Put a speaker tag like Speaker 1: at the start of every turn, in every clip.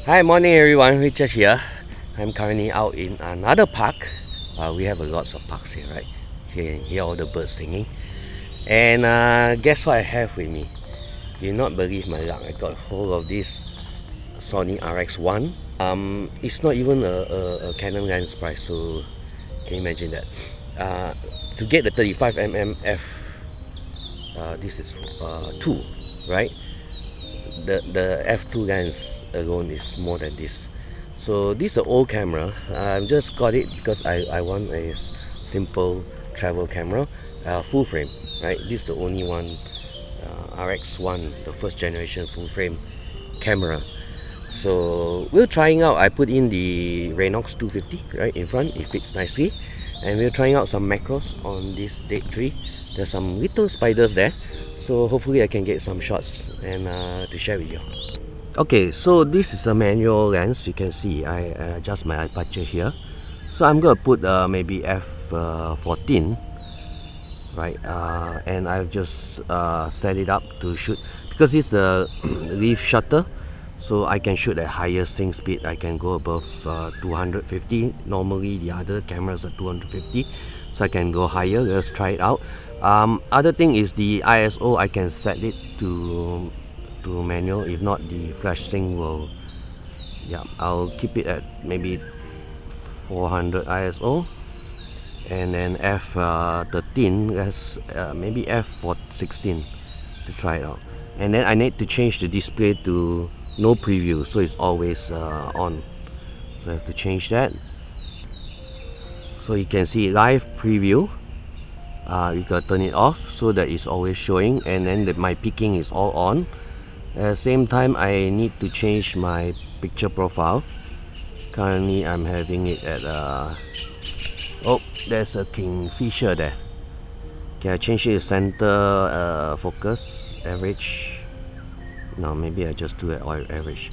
Speaker 1: Hi, morning everyone. Richard here. I'm currently out in another park. We have a lots of parks here, right? Here you can hear all the birds singing. And guess what I have with me? You'll not believe my luck. I got hold of this Sony RX1. It's not even a Canon lens price, so can you imagine that? To get the 35mm f, this is 2, right? The f2 lens alone is more than this. So this is an old camera. I just got it because I want a simple travel camera, full frame, right? This is the only one, RX1, the first generation full frame camera. So we're trying out. I put in the Raynox 250 right in front. It fits nicely, and we're trying out some macros on this date tree. There's some little spiders there, so hopefully I can get some shots and to share with you. Okay, so this is a manual lens. You can see I adjust my aperture here. So I'm gonna put maybe f14, right? And I've just set it up to shoot because it's a leaf shutter, so I can shoot at higher sync speed. I can go above 250. Normally the other cameras are 250, so I can go higher. Let's try it out. Other thing is the ISO. I can set it to manual. If not, the flash sync will, yeah, I'll keep it at maybe 400 ISO, and then f13, let's maybe f16 to try it out. And then I need to change the display to no preview, so it's always on. So I have to change that. So you can see live preview. You can turn it off so that it's always showing, and then my picking is all on. At the same time, I need to change my picture profile. Currently I'm having it at oh, there's a kingfisher there. Okay, I change it to center, focus, average. No, maybe I just do it average.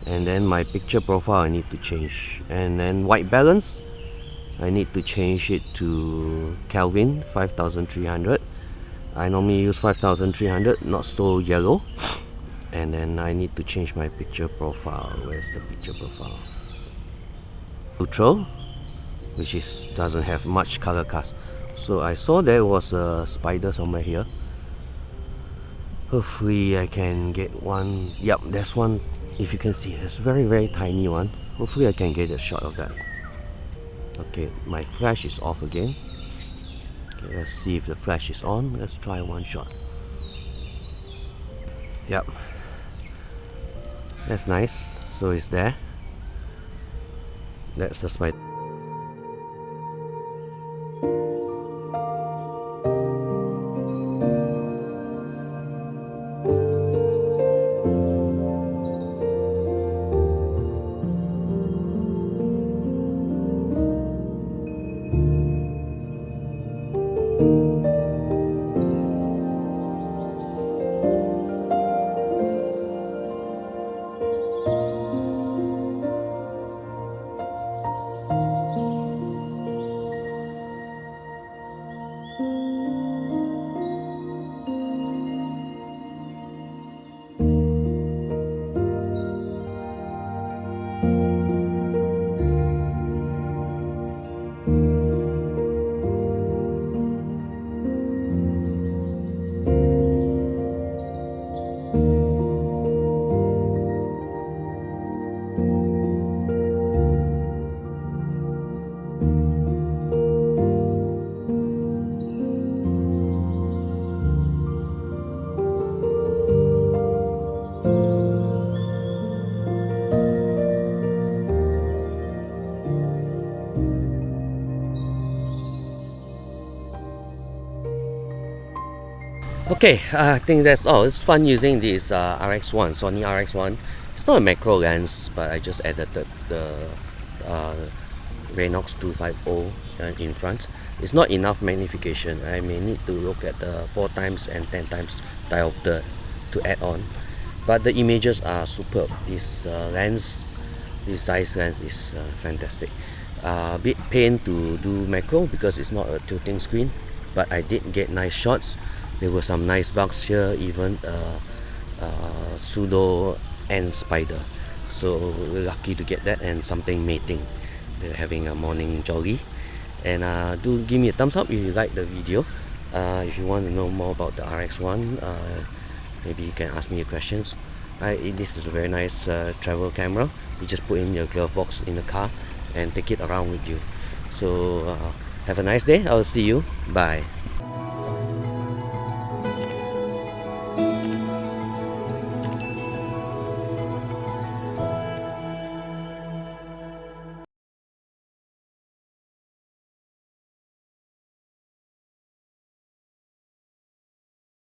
Speaker 1: And then my picture profile I need to change. And then white balance, I need to change it to Kelvin 5300. I normally use 5300, not so yellow. And then I need to change my picture profile. Where's the picture profile? Neutral, which doesn't have much color cast. So I saw there was a spider somewhere here. Hopefully I can get one. Yep, there's one. If you can see, it's a very tiny one. Hopefully I can get a shot of that. Okay, my flash is off again. Okay, let's see if the flash is on. Let's try one shot. Yep, that's nice. So it's there. That's the spider. Okay, I think that's all. It's fun using this RX1, Sony RX1. It's not a macro lens, but I just added the Raynox 250 in front. It's not enough magnification. I may need to look at the 4 times and 10 times diopter to add on. But the images are superb. This lens, this size lens is fantastic. Bit pain to do macro because it's not a tilting screen, but I did get nice shots. There were some nice bugs here, even pseudo ant spider. So we're lucky to get that, and something mating. They're having a morning jolly. And do give me a thumbs up if you like the video. If you want to know more about the RX1, maybe you can ask me your questions. This is a very nice travel camera. You just put in your glove box in the car and take it around with you. So have a nice day. I'll see you. Bye.